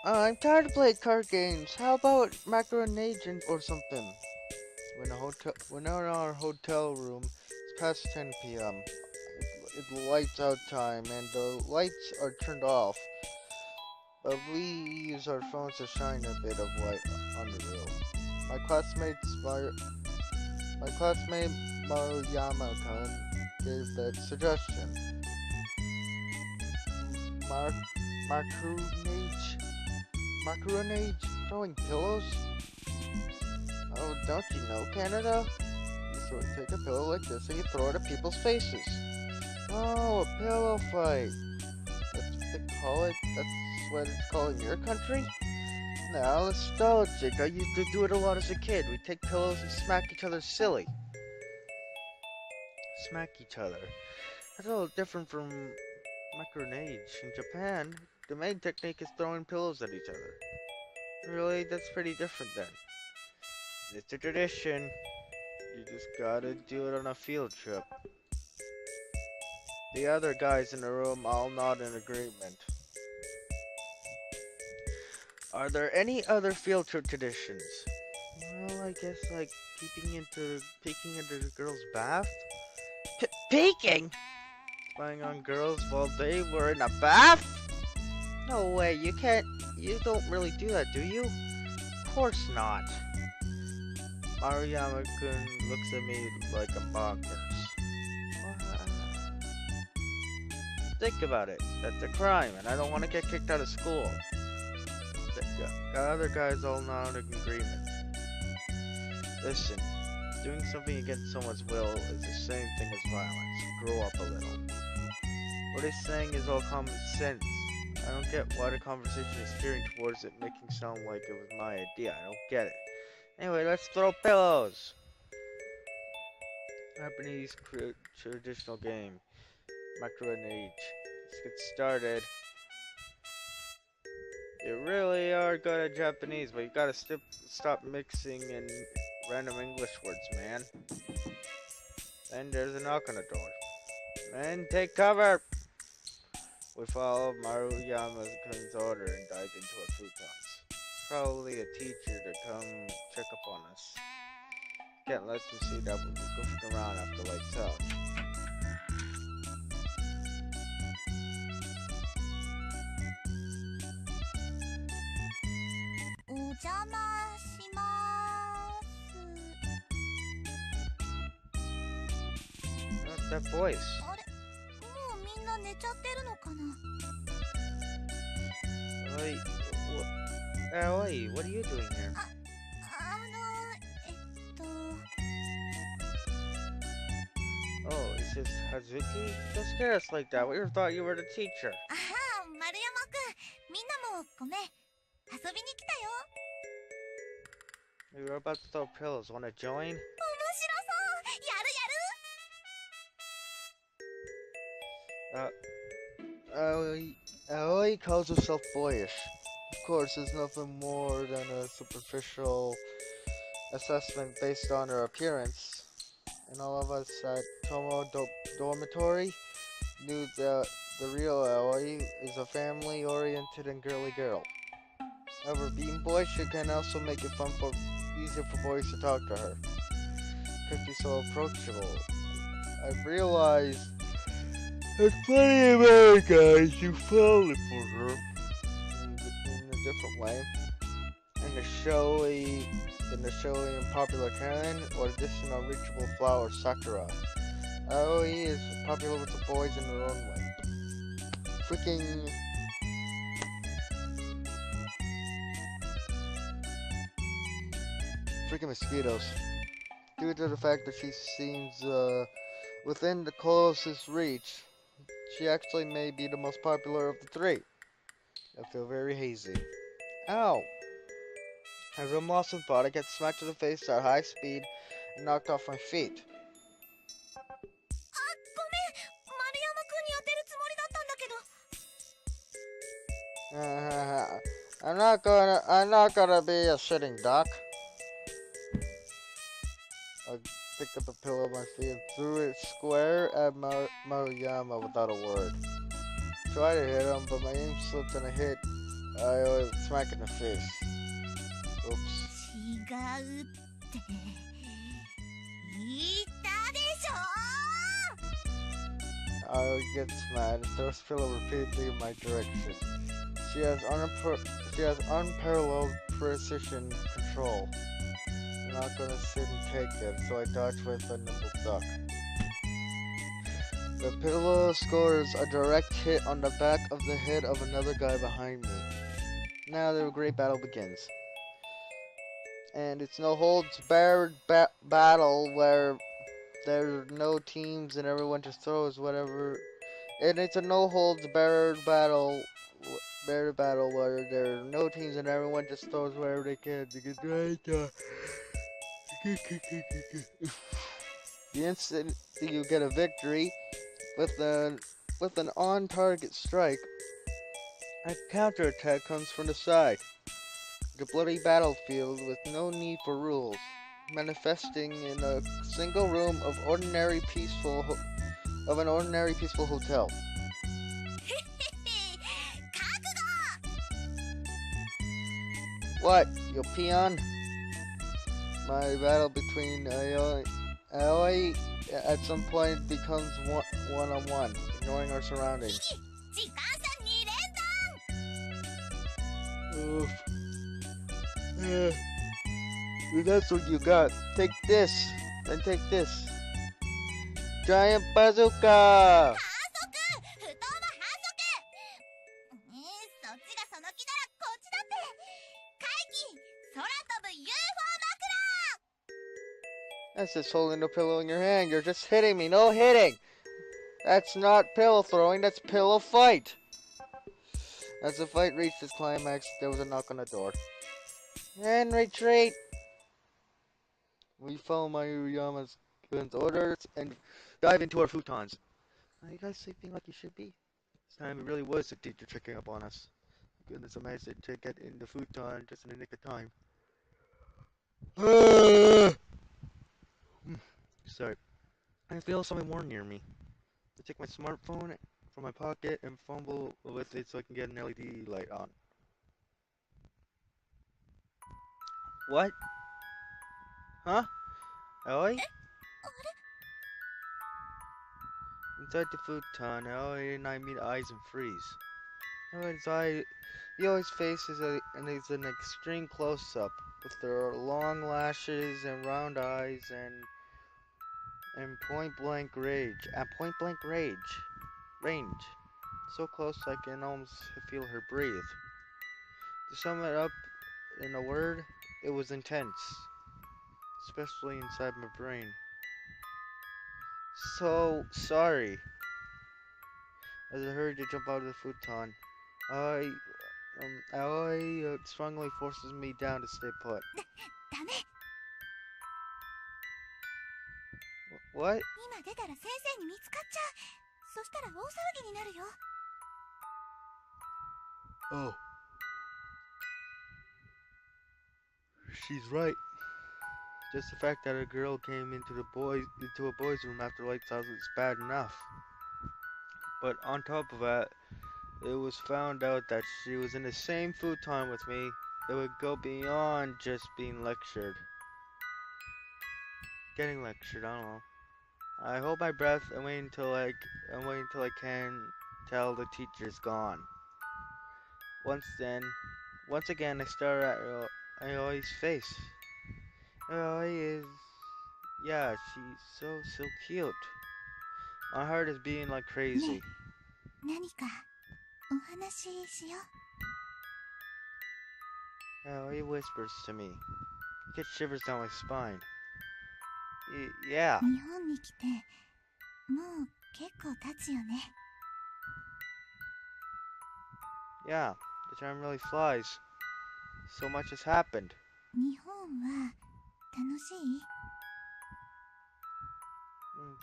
I'm tired of playing card games. How about Macaron Agent or something? We're now in our hotel room. It's past 10 p.m. It's lights out time, and the lights are turned off. But we use our phones to shine a bit of light on the room. My classmates, Mar- my classmate Maruyama-kun gave that suggestion. Mar- Macaronage, Macaronage, throwing pillows. Oh, don't you know, Canada? You sort of take a pillow like this and you throw it at people's faces. Oh, a pillow fight. That's what they call it. That's what it's called in your country? No, nostalgic. I used to do it a lot as a kid. We take pillows and smack each other silly. Smack each other. That's a little different from macaronage. In Japan, the main technique is throwing pillows at each other. Really, that's pretty different then. It's a tradition. You just gotta do it on a field trip. The other guys in the room all nod in agreement. Are there any other field trip traditions? Well, I guess like peeking into the girls' bath. Peeking? Spying on girls while they were in a bath? No way, you don't really do that, do you? Of course not. Maruyama-kun looks at me like I'm bonkers. Think about it. That's a crime, and I don't want to get kicked out of school. The other guys all nod in agreement. Listen, doing something against someone's will is the same thing as violence. Grow up a little. What he's saying is all common sense. I don't get why the conversation is steering towards it, making sound like it was my idea. I don't get it. Anyway, let's throw pillows. Japanese traditional game. Macaronage. Let's get started. You really are good at Japanese, but you gotta stop mixing in random English words, man. Then there's a knock on the door. Men, take cover! We followed Maruyama-kun's order and dived into our futons. It's probably a teacher to come check up on us. Can't let them see that we're goofing around after lights out. お邪魔します。What's that voice? あれ、もうみんな寝ちゃってるのかな。Oi, Oi, what are you doing here? Oh, is this Hazuki? Don't scare us like that. We thought you were the teacher. あは、丸山くん、みんなもごめん。遊びに来たよ。We were about to throw pillows. Wanna join? 面白そう。Aoi calls herself boyish. Of course, there's nothing more than a superficial assessment based on her appearance. And all of us at Tomo Dormitory knew that the real Aoi is a family-oriented and girly girl. However, being boyish can also make it easier for boys to talk to her. Because she's so approachable. I've realized there's plenty of other guys who fallen for her in a different way. In the showy and popular Karen, or the distant unreachable flower Sakura. Aoi is popular with the boys in their own way. Freaking mosquitoes. Due to the fact that she seems within the closest reach, she actually may be the most popular of the three. I feel very hazy. Ow! As I'm lost in thought, I get smacked in the face at high speed and knocked off my feet. あ、ごめん。丸山くんに当てるつもりだったんだけど。I'm not gonna be a sitting duck. I picked up a pillow at my feet and threw it square at Maruyama without a word. Tried to hit him, but my aim slipped and I hit I smack in the face. Oops. 違うって言ったでしょ I gets mad and throws pillow repeatedly in my direction. She has unparalleled precision control. I'm not gonna sit and take it, so I dodge with a nimble duck. The pillow scores a direct hit on the back of the head of another guy behind me. Now the great battle begins. And it's no holds barred battle where there's no teams and everyone just throws whatever. And it's a no holds barred battle where there are no teams and everyone just throws wherever they can. The instant you get a victory with an on-target strike, a counterattack comes from the side. The bloody battlefield with no need for rules, manifesting in a single room of an ordinary peaceful hotel. What, you peon? My battle between Aoi at some point becomes one-on-one, ignoring our surroundings. 時間差2連 Oof. That's what you got. Take this. Then take this. Giant bazooka! 反則布団は反則そっちがその気ならこっちだって怪奇空飛ぶ UFO 枕 That's just holding the pillow in your hand. You're just hitting me. No hitting. That's not pillow throwing. That's pillow fight. As the fight reached its climax, there was a knock on the door. And retreat. We follow Mayuyama's orders and dive into our futons. Are you guys sleeping like you should be? This time it really was the teacher checking up on us. Goodness, I managed to get in the futon just in the nick of time. Sorry. I feel something more near me. I take my smartphone from my pocket and fumble with it so I can get an LED light on. What? Huh? Aoi? Inside the futon, Aoi and I meet eyes and freeze. Aoi's face is an extreme close-up, with their long lashes and round eyes and point-blank rage. At point-blank range. So close I can almost feel her breathe. To sum it up in a word, it was intense. Especially inside my brain. So sorry. As I hurried to jump out of the futon, Aoi strongly forces me down to stay put. ダメ What? 今出たら先生に見つかっちゃうそしたら大騒ぎになるよ Oh. She's right. Just the fact that a girl came into a boys' room after lights out is bad enough. But on top of that, it was found out that she was in the same futon with me. It would go beyond just being lectured. Getting lectured, I don't know. I hold my breath and wait until I can tell the teacher's gone. Once again, I stare at Aoi's face. Aoi is, yeah, she's so cute. My heart is beating like crazy. 何かお話ししよう Aoi whispers to me. It gets shivers down my spine. Yeah. 日本に来てもう結構経つよね Yeah, the time really flies. So much has happened. 日本は楽しい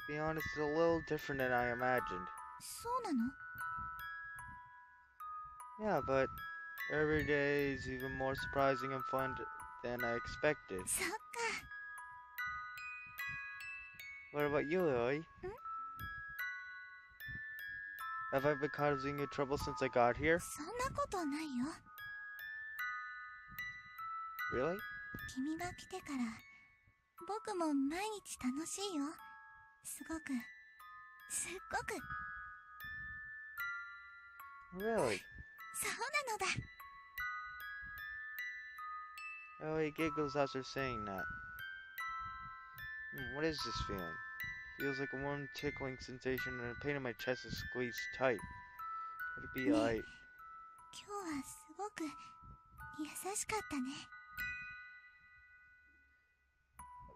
To be honest, it's a little different than I imagined. そうなの Yeah, but every day is even more surprising and fun than I expected. そっか What about you, Aoi? Have I been causing you trouble since I got here? そんなことないよ Really? 君が来てから僕も毎日楽しいよ。すっごく Really? そうなのだ。 Aoi giggles after saying that. What is this feeling? Feels like a warm tickling sensation and the pain in my chest is squeezed tight. Could it be I... 今日はすごく優しかったね。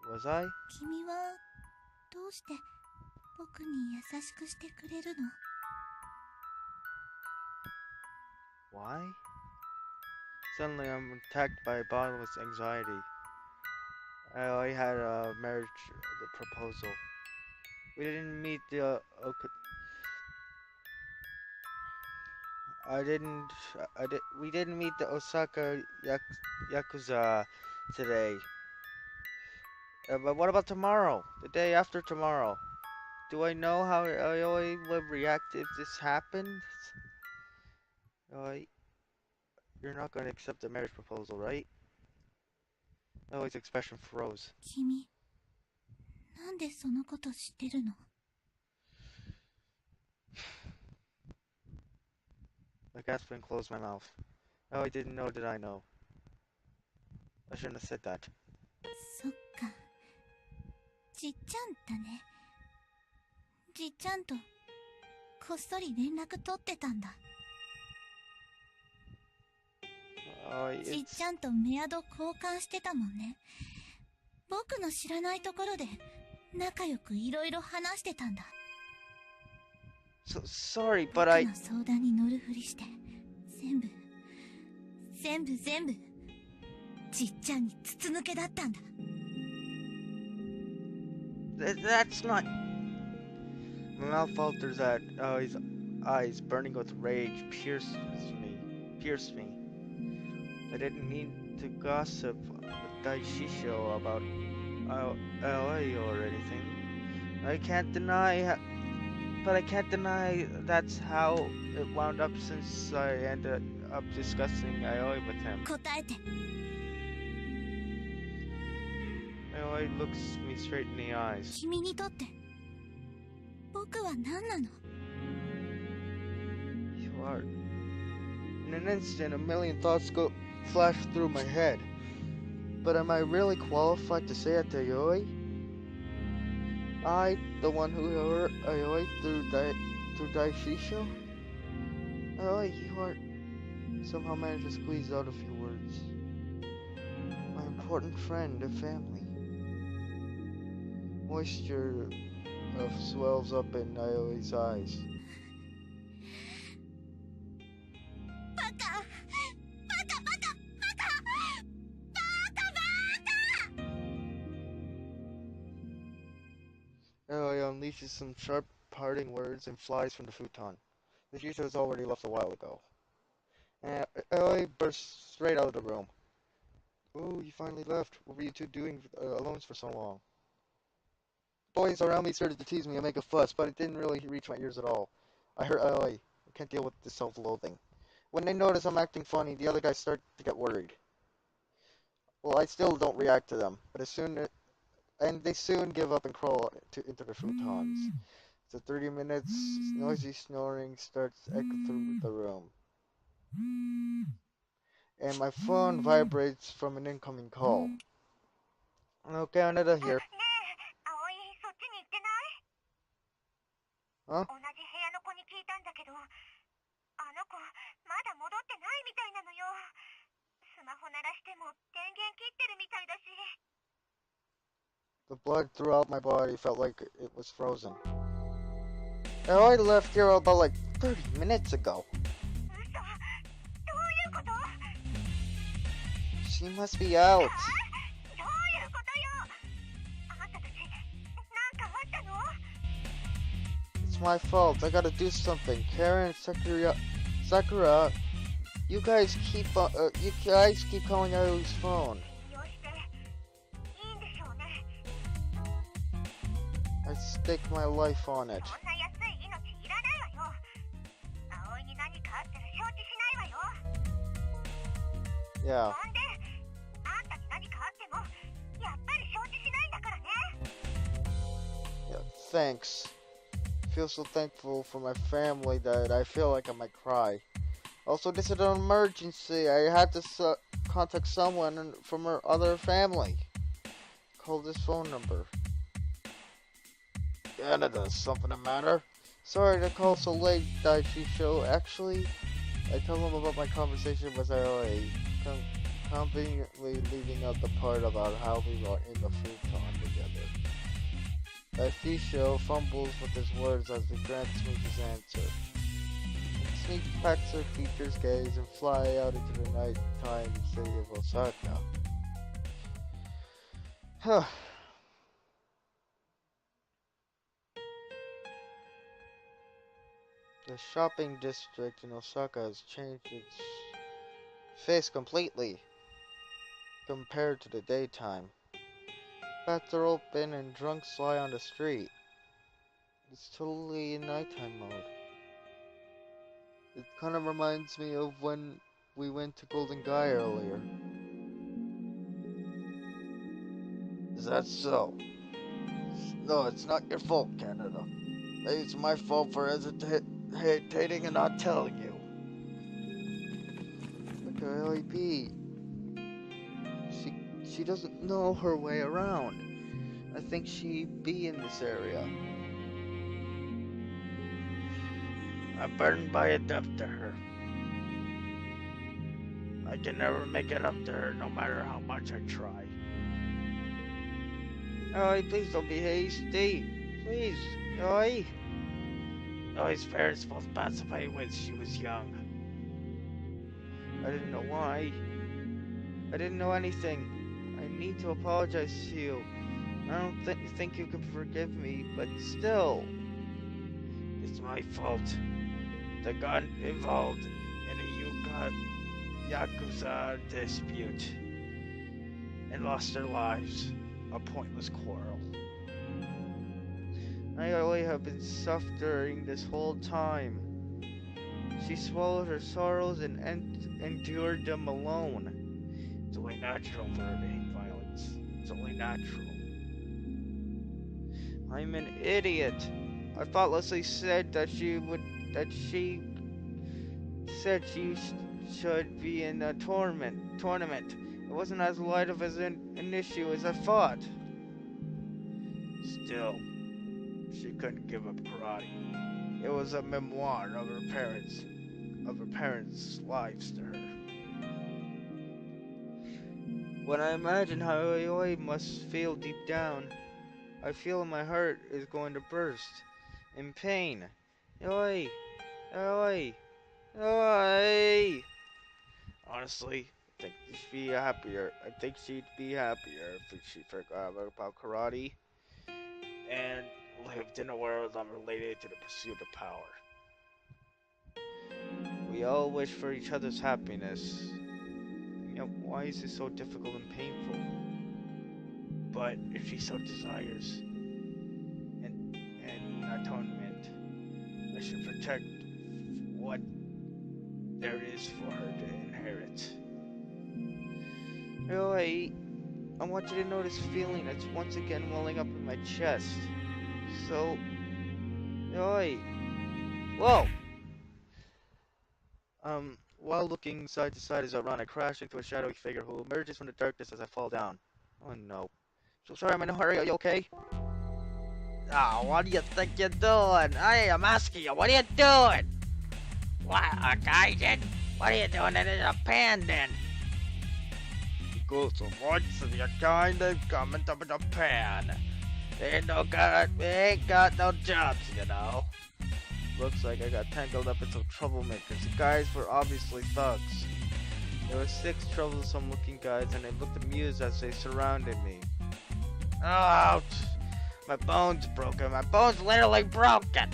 Was I? 君はどうして僕に優しくしてくれるの？ Why? Suddenly I'm attacked by bottomless anxiety. I had a marriage proposal. We didn't meet the we didn't meet the Osaka Yakuza today. But what about tomorrow? The day after tomorrow? Do I know how Aoi would react if this happened? Aoi, you're not going to accept the marriage proposal, right? Aoi's expression froze. 君、なんでそのこと知ってるの？ I gasped and closed my mouth. Aoi didn't know, did I know? I shouldn't have said that. そっか。じっちゃんだね。じっちゃんとこっそり連絡取ってたんだ。じっちゃんとメアド交換してたもんね。僕の知らないところで仲良くいろいろ話してたんだ。Sorry, but I... 僕の相談に乗るふりして全部じっちゃんに筒抜けだったんだ。That's not... My mouth falters at his eyes, burning with rage, pierced me. I didn't mean to gossip with Daishisho about Aoi or anything. I can't deny that's how it wound up since I ended up discussing Aoi with him. 答えて。 Aoi looks me straight in the eyes. 君にとって僕は何なの？ You are... In an instant, a million thoughts flash through my head. But am I really qualified to say it to Aoi? I, the one who hurt Aoi through Daishisho? Aoi, you are... Somehow managed to squeeze out a few words. My important friend and family. Moisture swells up in Aoi's eyes. バカ Aoi unleashes some sharp parting words and flies from the futon. The future has already left a while ago. And Aoi bursts straight out of the room. Oh, you finally left. What were you two doing alone for so long? Boys around me started to tease me and make a fuss, but it didn't really reach my ears at all. I hurt Aoi. I can't deal with this self-loathing. When they notice I'm acting funny, the other guys start to get worried. Well, I still don't react to them, but they soon give up and crawl into the futons. After 30 minutes, noisy snoring starts to echo through the room. And my phone vibrates from an incoming call. Hello, Canada here. Huh? The blood throughout my body felt like it was frozen. I left here about like 30 minutes ago. She must be out. It's my fault. I gotta do something. Karen, Sakura, you guys keep calling Aoi's phone. I stake my life on it. Yeah. thanks. I feel so thankful for my family that I feel like I might cry. Also, this is an emergency. I had to contact someone from her other family. Call this phone number. Canada, something the matter? Sorry to call so late, Daichi Show. Actually, I told him about my conversation with LA, conveniently leaving out the part about how we were in the Futon together. Daichi Show fumbles with his words as he grants me his answer. Sneak packs her features gaze and fly out into the nighttime city of Osaka. Huh. The shopping district in Osaka has changed its face completely compared to the daytime. Bats are open and drunks lie on the street. It's totally in nighttime mode. It kind of reminds me of when we went to Golden Guy earlier. Is that so? No, it's not your fault, Canada. Maybe it's my fault for hesitating and not telling you. Look at LAP. She doesn't know her way around. I think she'd be in this area. I'm burdened by a debt to her. I can never make it up to her, no matter how much I try. Oh, please don't be hasty. Please, Oi. Oi's parents both passed away when she was young. I didn't know why. I didn't know anything. I need to apologize to you. I don't think you can forgive me, but still. It's my fault. The gun involved in a Yakuza dispute and lost their lives. A pointless quarrel. I only have been suffering this whole time. She swallowed her sorrows and endured them alone. It's only natural for her to hate violence. It's only natural. I'm an idiot. I thoughtlessly said that she should be in a tournament. It wasn't as light of an issue as I thought. Still, she couldn't give up karate. It was a memoir of her parents' lives to her. When I imagine how Yoi must feel deep down, I feel my heart is going to burst in pain. Yoi, Yoi, Yoi. Honestly, I think she'd be happier. If she forgot about karate and lived in a world unrelated to the pursuit of power. We all wish for each other's happiness. Yet why is it so difficult and painful? But if she so desires an atonement, I should protect what there is for her to inherit. Really, I want you to know this feeling that's once again welling up in my chest. So, Oi. Whoa! While looking side to side as I run, I crash into a shadowy figure who emerges from the darkness as I fall down. Oh no. So sorry, I'm in a hurry. Are you okay? Oh, what do you think you're doing? Hey, I'm asking you, what are you doing? What, a gaijin? What are you doing in Japan then? Because so much of your kind is coming to Japan. We ain't got no jobs, you know. Looks like I got tangled up in some troublemakers. The guys were obviously thugs. There were 6 troublesome looking guys and they looked amused as they surrounded me. Ouch! My bone's broken. My bone's literally broken!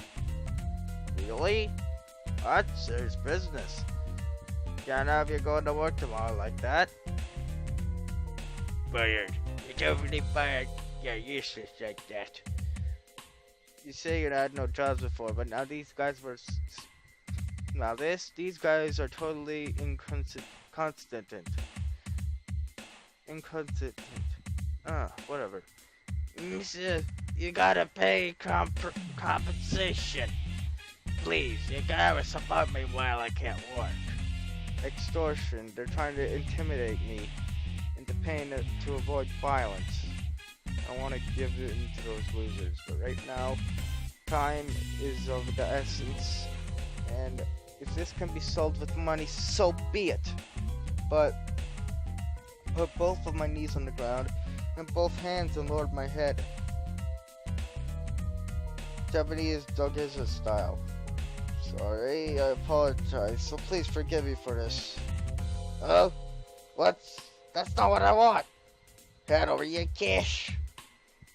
Really? What? Serious business. Can't have you going to work tomorrow like that. Fired. You're totally fired. You're useless like that. You say you had no jobs before, but now these guys were... These guys are totally inconsistent. Whatever. Monsieur, You gotta pay compensation. Please, you gotta support me while I can't work. Extortion. They're trying to intimidate me into paying to avoid violence. I want to give it to those losers, but right now, time is of the essence, and if this can be solved with money, so be it. But put both of my knees on the ground and both hands and lowered my head. Japanese Dogeisha style. Sorry, I apologize, so please forgive me for this. Oh? That's not what I want. Hand over your cash.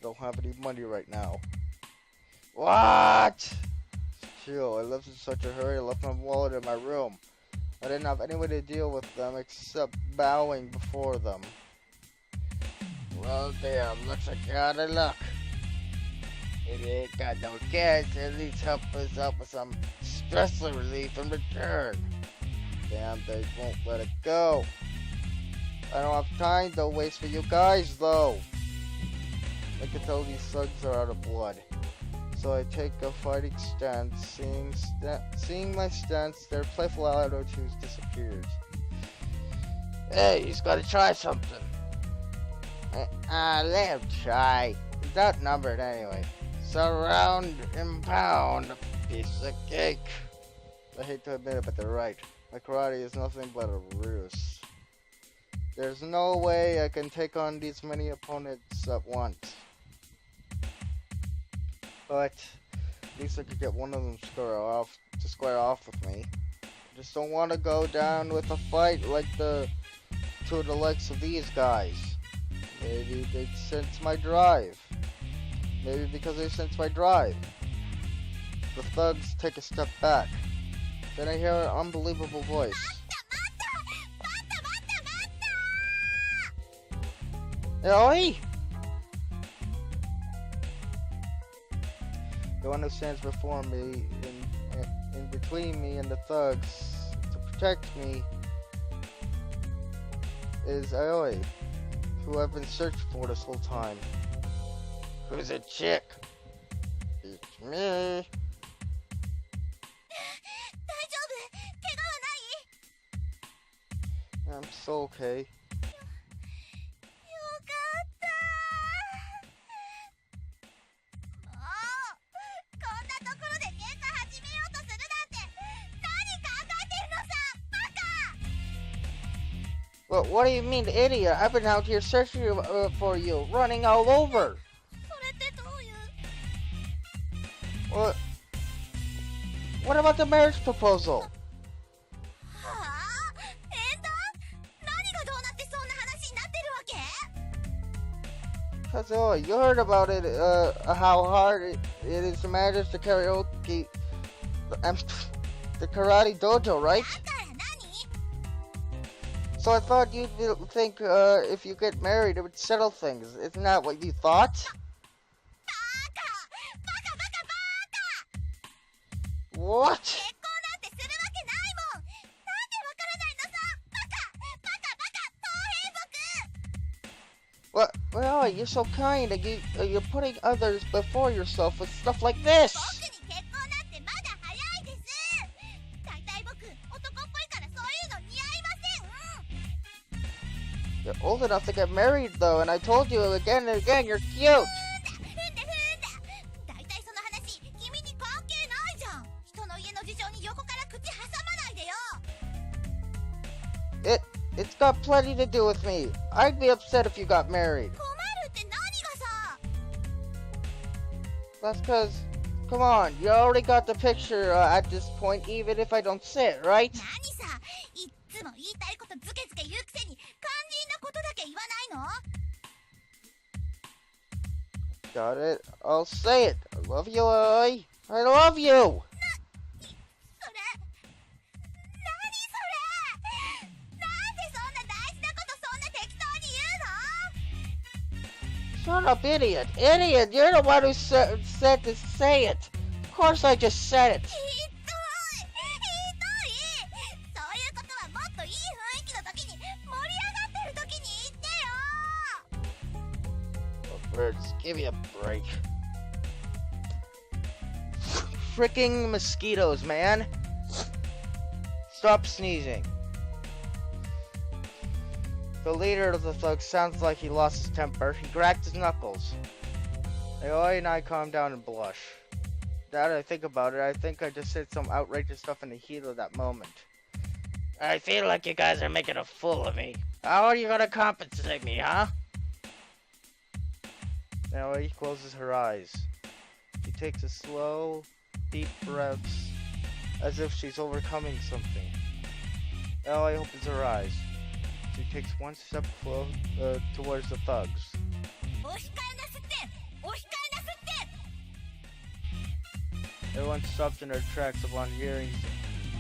Don't have any money right now. What? Chill, I left in such a hurry, I left my wallet in my room. I didn't have any way to deal with them except bowing before them. Well, damn, looks like you're out of luck. If you ain't got no cash, at least help us out with some stress relief in return. Damn, they won't let it go. I don't have time to waste for you guys, though. I can tell these thugs are out of blood. So I take a fighting stance. Seeing my stance, their playful attitudes disappears. Hey, he's gotta try something. Let him try. He's outnumbered anyway. Surround and pound a piece of cake. I hate to admit it, but they're right. My karate is nothing but a ruse. There's no way I can take on these many opponents at once. But at least I could get one of them to square off with me. I just don't want to go down with a fight like the likes of these guys. Maybe they sense my drive. Maybe because they sense my drive. The thugs take a step back. Then I hear an unbelievable voice. Oi! The one who stands before me, in between me and the thugs, to protect me, is Aoi, who I've been searching for this whole time. Who's a chick? It's me. I'm so okay. But what do you mean, idiot? I've been out here searching for you, running all over. What about the marriage proposal? Cause you heard about it, how hard it is to manage the karaoke, the karate dojo, right? So I thought you'd think if you get married it would settle things. Isn't that what you thought? What? Well, you're so kind. You're putting others before yourself with stuff like this. You're old enough to get married, though, and I told you again and again, you're cute. It's got plenty to do with me. I'd be upset if you got married. That's cause, come on, you already got the picture at this point, even if I don't say it, right? Got it. I'll say it. I love you, I love you! Shut up, idiot! Idiot! You're the one who said to say it! Of course I just said it! Oh, birds, give me a break. freaking mosquitoes, man. Stop sneezing. The leader of the thugs sounds like he lost his temper. He cracked his knuckles. Aoi and I calm down and blush. Now that I think about it, I think I just said some outrageous stuff in the heat of that moment. I feel like you guys are making a fool of me. How are you gonna compensate me, huh? Aoi closes her eyes. She takes a slow, deep breaths, as if she's overcoming something. Aoi opens her eyes. She takes one step towards the thugs. Everyone stops in their tracks upon hearing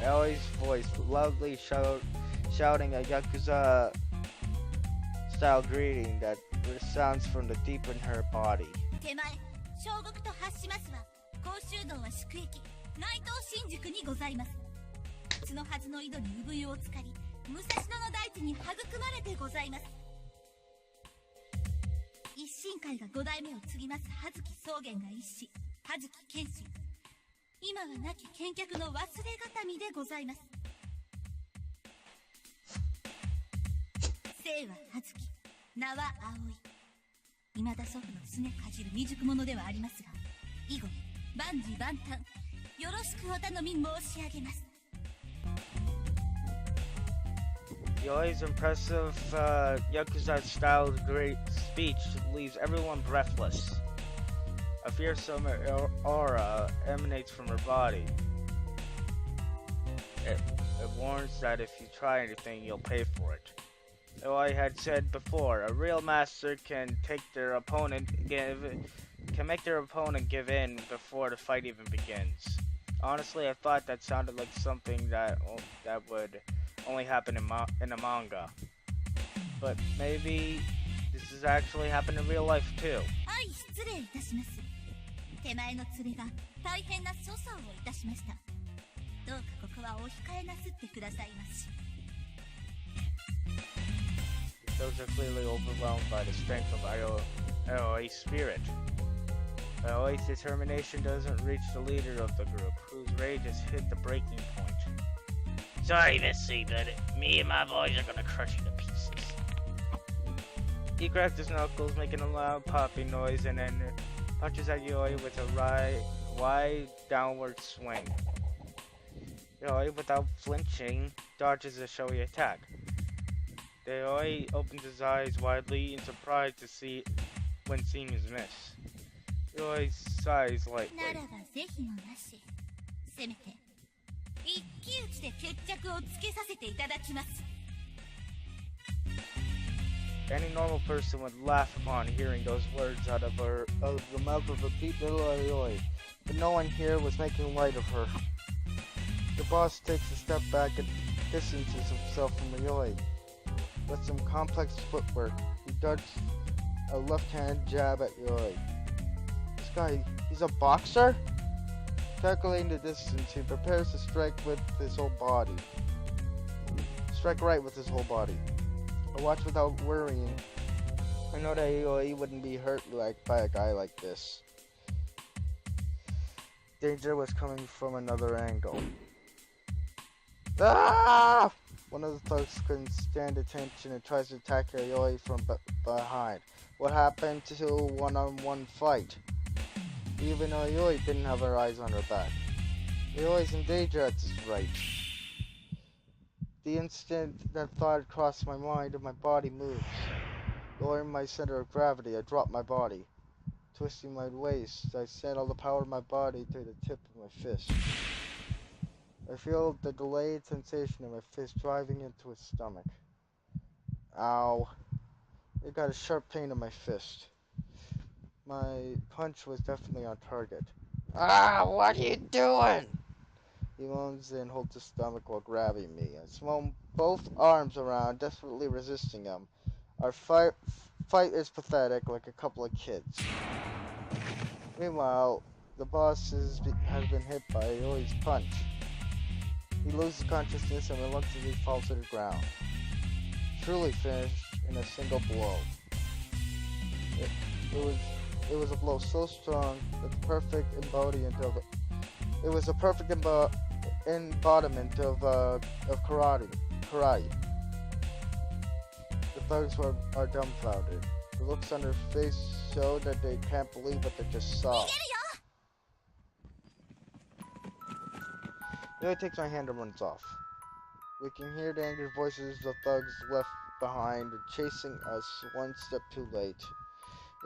Aoi's voice loudly shouting a Yakuza-style greeting that sounds from the deep in her body. Yoi's impressive Yakuza-style great speech leaves everyone breathless. A fearsome aura emanates from her body. It warns that if you try anything, you'll pay for it. Though I had said before, a real master can make their opponent give in before the fight even begins. Honestly, I thought that sounded like something that would only happen in a manga. But maybe this has actually happened in real life too. Those are clearly overwhelmed by the strength of Aoi's spirit. Aoi's determination doesn't reach the leader of the group, whose rage has hit the breaking point. Sorry, Missy, but me and my boys are gonna crush you to pieces. He cracked his knuckles, making a loud popping noise, and then punches at Yoi with a wide downward swing. Yoi, without flinching, dodges a showy attack. Yoi opens his eyes widely in surprise to see when seeing his miss. Yoi sighs lightly. Any normal person would laugh upon hearing those words out of the mouth of a petite little Aoi, but no one here was making light of her. The boss takes a step back and distances himself from Aoi. With some complex footwork, he darts a left-hand jab at Aoi. This guy, he's a boxer? Calculating the distance, he prepares to strike with his whole body. Strike right with his whole body. I watch without worrying. I know that Aoi wouldn't be hurt by a guy like this. Danger was coming from another angle. Ah! One of the thugs couldn't stand attention and tries to attack Aoi from behind. What happened to a one-on-one fight? Even Aoi didn't have her eyes on her back. Aoi's in danger at this rate. The instant that thought crossed my mind and my body moves. Lowering my center of gravity, I drop my body. Twisting my waist, I send all the power of my body to the tip of my fist. I feel the delayed sensation of my fist driving into his stomach. Ow. It got a sharp pain in my fist. My punch was definitely on target. Ah, what are you doing? He moans and holds his stomach while grabbing me. I swung both arms around, desperately resisting him. Our fight is pathetic, like a couple of kids. Meanwhile, the boss has been hit by Aoi's punch. He loses consciousness and reluctantly falls to the ground. Truly finished in a single blow. It was a blow so strong that the perfect embodiment of It was a perfect embodiment of karate. The thugs are dumbfounded. The looks on their face show that they can't believe what they just saw. Yoi takes my hand and runs off. We can hear the angry voices of thugs left behind, chasing us one step too late.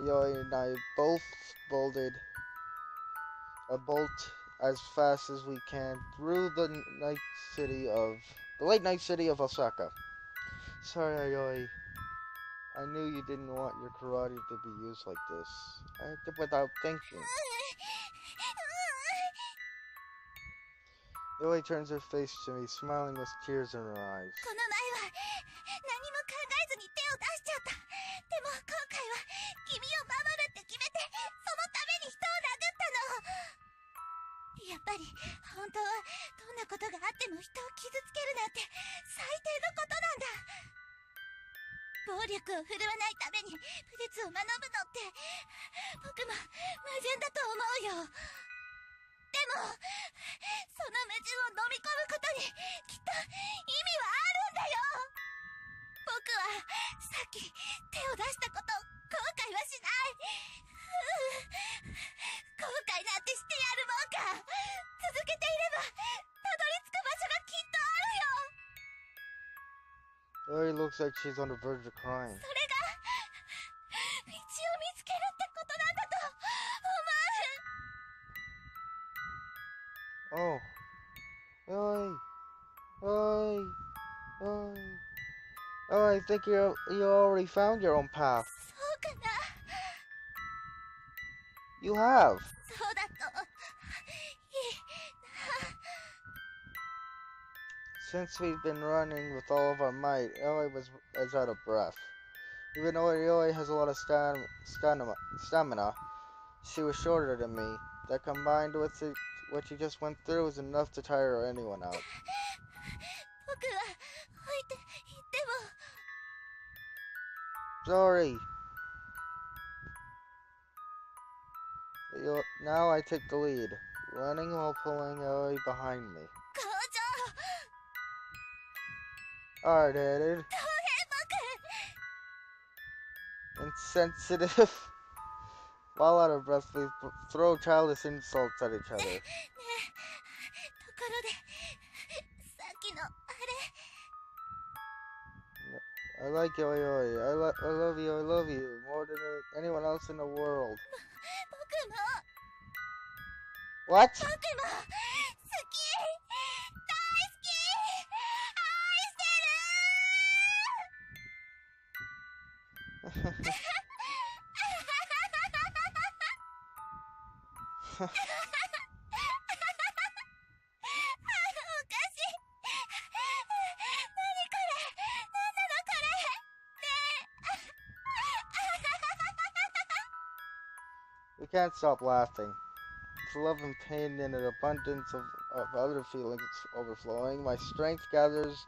Yoi and I both bolt as fast as we can through the late night city of Osaka. Sorry, Yoi. I knew you didn't want your karate to be used like this. I acted without thinking. Yoi turns her face to me, smiling with tears in her eyes. この前は何も考えずに手を出しちゃった。でも今回は君を守るって決めて、そのために人を殴ったの。やっぱり本当はどんなことがあっても人を傷つけるなんて最低のことなんだ。暴力を振るわないために武術を学ぶのって僕も矛盾だと思うよ。でもその矛盾を飲み込むことにきっと意味はあるんだよ。僕はさっき手を出したこと後悔はしない。後悔なんてしてやるもんか。続けていればたどり着く場所がきっとあるよ。 Yoi looks like she's on the verge of crying. それが道を見つけるってことなんだと思う。 Oh. Yoi. Yoi. Yoi. Oh, I think you already found your own path. そうかな。 You have. そうだといいな。 Since we've been running with all of our might, Yoi is out of breath. Even though Yoi has a lot of stamina, she was shorter than me. That combined with what she just went through is enough to tire anyone out. 僕は置いて行っても。 Sorry. Now I take the lead, running while pulling Yoi behind me. 工場 Hard-headed, 東平 insensitive. While out of breath, we throw childish insults at each other. ねえ、ところでさっきのあれ I like Yoi. I love you. I love you more than anyone else in the world. 僕も What? 僕も好き大好き愛してる。 おかしい。何これ。何なのこれ。ねえ。 We can't stop laughing. It's love and pain and an abundance of other feelings overflowing. My strength gathers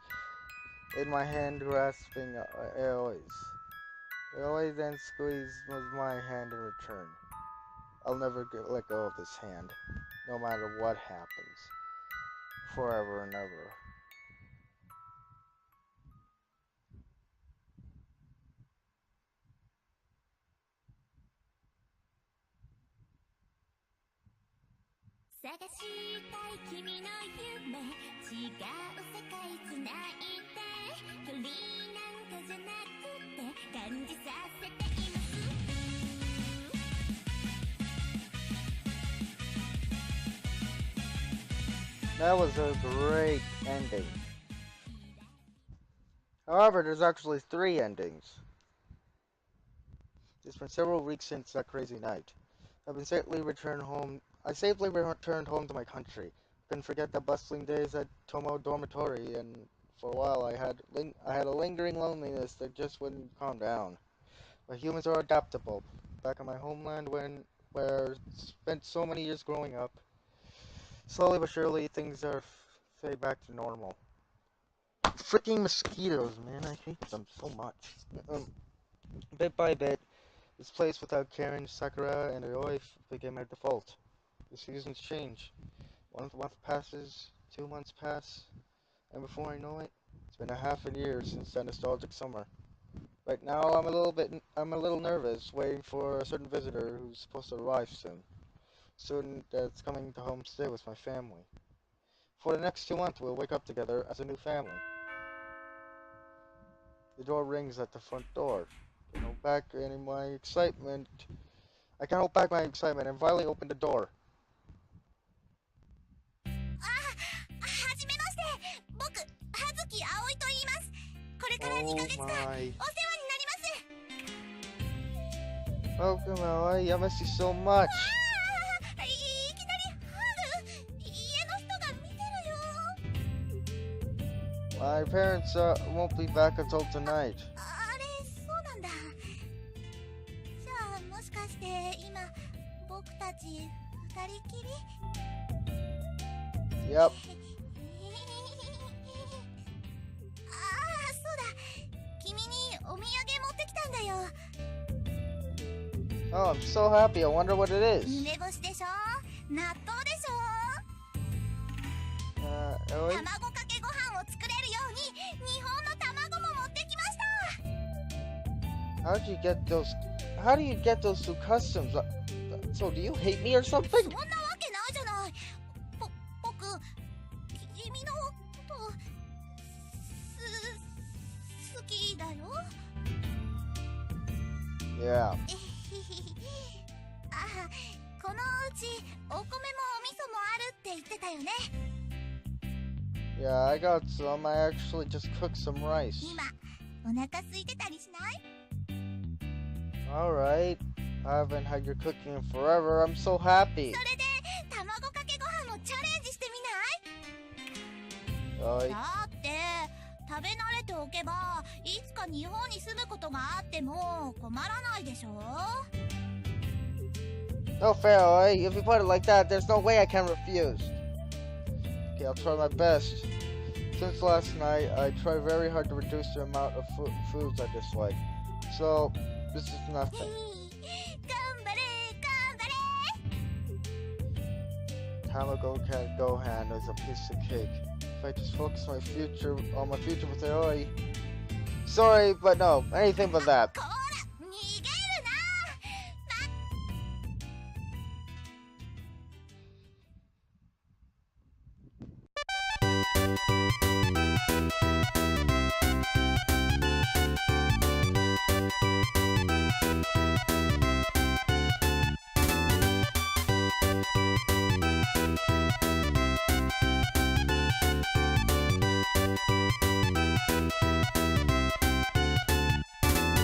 in my hand, grasping Aoi's. Aoi then squeezed my hand in return. I'll never let go of this hand, no matter what happens, forever and ever. That was a great ending. However, there's actually 3 endings. It's been several weeks since that crazy night. I safely returned home to my country. Couldn't forget the bustling days at Tomo Dormitory, and for a while I had a lingering loneliness that just wouldn't calm down. But humans are adaptable. Back in my homeland, where I spent so many years growing up, slowly but surely things are fade back to normal. Freaking mosquitoes, man! I hate them so much. Bit by bit, this place without Karen, Sakura, and Aoi became my default. The seasons change. 1 month passes, 2 months pass, and before I know it, it's been a half a year since that nostalgic summer. Right now, I'm a little nervous, waiting for a certain visitor who's supposed to arrive soon. Soon that's coming to home stay with my family. For the next 2 months, we'll wake up together as a new family. The door rings at the front door. I can't hold back my excitement. I can't hold back my excitement and violently open the door. はじめまして。僕、葉月葵と言います。これから2ヶ月間、お世話になります。Welcome, Ally. I miss you so much. いきなりハグ。家の人が見てるよ。My parents won't be back until tonight. あれ、そうなんだ。じゃあ、もしかして今、僕たち2人きり？ Yep. ああ、そうだ。君にお土産持ってきたんだよ。Oh, I'm so happy. I wonder what it is. 梅干しでしょ、納豆でしょ、 Ellie? 卵かけご飯を作れるように日本の卵も持ってきました。 How do you get those through customs? So, do you hate me or そ something? んなわけないじゃない。僕、君のこと好きだよ。 Yeah. あ、このうちお米もお味噌もあるって言ってたよね。 Yeah, I got some. I actually just cooked some rice. 今お腹空いてたりしない？ Alright. I haven't had your cooking in forever. I'm so happy. それで卵かけご飯もチャレンジしてみない？ Ellie. だって食べ慣れておけばいつか日本に住むことがあっても困らないでしょ。 No fair, Ellie. If you put it like that, there's no way I can refuse. Okay, I'll try my best. Since last night, I tried very hard to reduce the amount of foods I dislike. So, this is nothing. 頑張れ頑張れ。 Tamago Gohan is a piece of cake. If I just focus on my future with Aoi. Sorry, but no, anything but that. こ